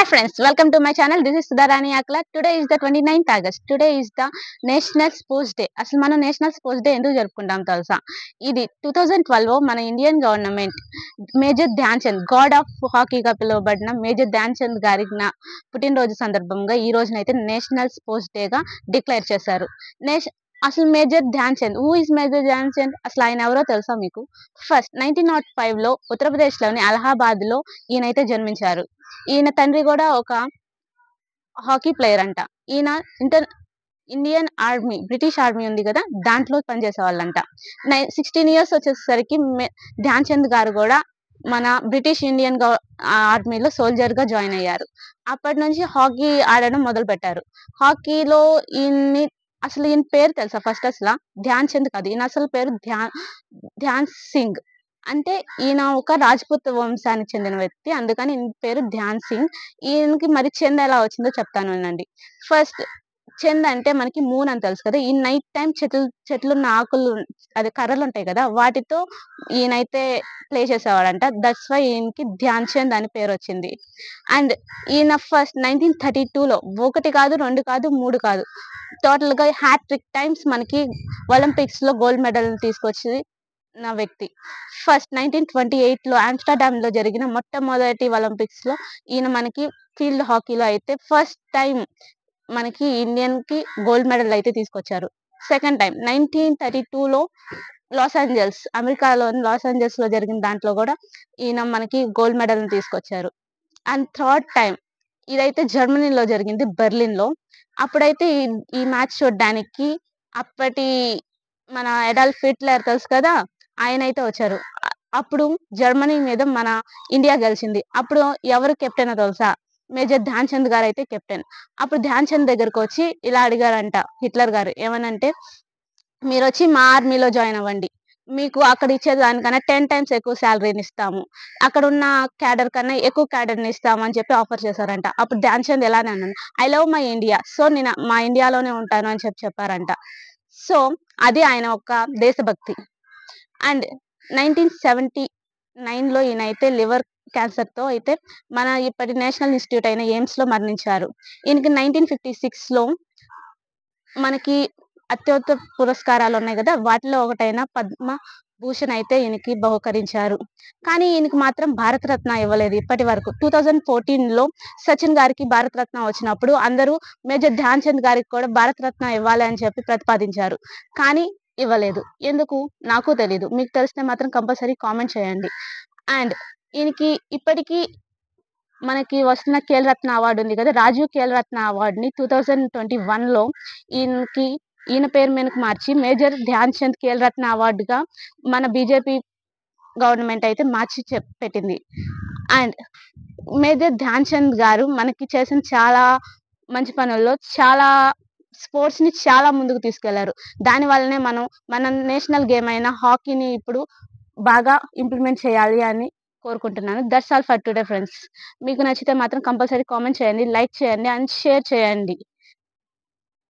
Hi friends, welcome to my channel. This is Sudharani Akla. Today is the 29th August. Today is the National Sports Day. అసలు మనం national sports day ఎందుకు జరుపుకుంటాం తెలుసా? ఇది 2012 మన Indian government major Dhyan Chand god of హాకీగా పిలువబడిన major Dhyan Chand గారి పుట్టినరోజు సందర్భంగా ఈ రోజునైతే నేషనల్ స్పోర్ట్స్ డేగా డిక్లేర్ చేశారు. అసలు major Dhyan Chand is major Dhyan Chand అసలు ఆయన ఎవరో తెలుసా మీకు? ఫస్ట్ 1905 లో ఉత్తరప్రదేశ్లోని అలహాబాద్ లో ఈయనైతే జన్మించారు. ఈయన తండ్రి కూడా ఒక హాకీ ప్లేయర్ అంట. ఈయన ఇండియన్ ఆర్మీ, బ్రిటిష్ ఆర్మీ ఉంది కదా, దాంట్లో పనిచేసే వాళ్ళంట. 16 years వచ్చేసరికి ధ్యాన్ చంద్ గారు కూడా మన బ్రిటిష్ ఇండియన్ ఆర్మీలో సోల్జర్ గా జాయిన్ అయ్యారు. అప్పటి నుంచి హాకీ ఆడడం మొదలు పెట్టారు. హాకీలో అసలు ఈయన పేరు తెలుసా? ఫస్ట్ అసలు ధ్యాన్ చంద్ కాదు, ఈయన అసలు పేరు ధ్యాన్ సింగ్. అంటే ఈయన ఒక రాజ్పుత్ వంశానికి చెందిన వ్యక్తి, అందుకని ఈయన పేరు ధ్యాన్ సింగ్. ఈయనకి మరి చంద్ ఎలా వచ్చిందో చెప్తాను అనండి. ఫస్ట్ చంద్ అంటే మనకి మూన్ అని తెలుసు కదా. ఈ నైట్ టైం చెట్లున్న ఆకులు, అదే కర్రలు ఉంటాయి కదా, వాటితో ఈయనైతే ప్లే చేసేవాడంట. దట్స్ వై ఈయనకి ధ్యాన్ చంద్ అని పేరు వచ్చింది. అండ్ ఈయన ఫస్ట్ 1932లో 1 కాదు 2 కాదు 3 కాదు, టోటల్ గా హ్యాట్రిక్ టైమ్స్ మనకి ఒలింపిక్స్ లో గోల్డ్ మెడల్ తీసుకొచ్చి నా వ్యక్తి. ఫస్ట్ 1928 లో ఆమ్స్టర్డామ్ లో జరిగిన మొట్టమొదటి ఒలింపిక్స్ లో ఈయన మనకి ఫీల్డ్ హాకీలో అయితే ఫస్ట్ టైం మనకి ఇండియన్ కి గోల్డ్ మెడల్ అయితే తీసుకొచ్చారు. సెకండ్ టైం 1932లో అమెరికాలోని లాస్ ఏంజల్స్ లో జరిగిన దాంట్లో కూడా ఈయన మనకి గోల్డ్ మెడల్ తీసుకొచ్చారు. అండ్ థర్డ్ టైం ఇదైతే జర్మనీలో జరిగింది, బెర్లిన్ లో. అప్పుడైతే ఈ మ్యాచ్ చూడడానికి అప్పటి మన అడాల్ఫ్ హిట్లర్ తెలుసు కదా, ఆయన అయితే వచ్చారు. అప్పుడు జర్మనీ మీద మన ఇండియా గెలిచింది. అప్పుడు ఎవరు కెప్టెన్ తెలుసా? మేజర్ ధ్యాన్ చంద్ గారు అయితే కెప్టెన్. అప్పుడు ధ్యాన్ చంద్ దగ్గరకు వచ్చి ఇలా అడిగారంట హిట్లర్ గారు, ఏమనంటే మీరు వచ్చి మా ఆర్మీలో జాయిన్ అవ్వండి, మీకు అక్కడ ఇచ్చేదానికన్నా 10 times ఎక్కువ శాలరీని ఇస్తాము, అక్కడ ఉన్న క్యాడర్ కన్నా ఎక్కువ క్యాడర్ని ఇస్తాము అని చెప్పి ఆఫర్ చేశారంట. అప్పుడు ధ్యాన్ చంద్ ఎలానే అన్నాను, I love my India, so నేను మా ఇండియాలోనే ఉంటాను అని చెప్పారంట. సో అది ఆయన ఒక దేశభక్తి. అండ్ 1979లో ఈయన అయితే లివర్ క్యాన్సర్ తో అయితే మన ఇప్పటి నేషనల్ ఇన్స్టిట్యూట్ అయిన ఎయిమ్స్ లో మరణించారు. ఈయనకి 1956లో మనకి అత్యుత్తమ పురస్కారాలు ఉన్నాయి కదా, వాటిలో ఒకటైన పద్మ భూషణ్ అయితే ఈయనకి బహుకరించారు. కానీ ఈయనకి మాత్రం భారతరత్న ఇవ్వలేదు ఇప్పటి వరకు. 2014లో సచిన్ గారికి భారతరత్న వచ్చినప్పుడు అందరూ మేజర్ ధ్యాన్ చంద్ గారికి కూడా భారతరత్న ఇవ్వాలి అని చెప్పి ప్రతిపాదించారు. కానీ ఇవ్వలేదు. ఎందుకు నాకు తెలీదు, మీకు తెలిస్తే మాత్రం కంపల్సరీ కామెంట్ చేయండి. అండ్ ఈయనకి ఇప్పటికీ మనకి వస్తున్న ఖేల్ రత్న అవార్డు ఉంది కదా, రాజీవ్ ఖేల్ రత్న అవార్డుని 2021లో ఈయన పేరు మీదకి మార్చి మేజర్ ధ్యాన్ చంద్ ఖేల్ రత్న అవార్డుగా మన బీజేపీ గవర్నమెంట్ అయితే మార్చి పెట్టింది. అండ్ మేజర్ ధ్యాన్ చంద్ గారు మనకి చేసిన చాలా మంచి పనుల్లో చాలా స్పోర్ట్స్ ని చాలా ముందుకు తీసుకెళ్లారు. దాని వల్లనే మన నేషనల్ గేమ్ అయిన హాకీని ఇప్పుడు బాగా ఇంప్లిమెంట్ చేయాలి అని కోరుకుంటున్నాను. That's all for today friends. మీకు నచ్చితే మాత్రం కంపల్సరీ కామెంట్ చేయండి, లైక్ చేయండి అండ్ షేర్ చేయండి.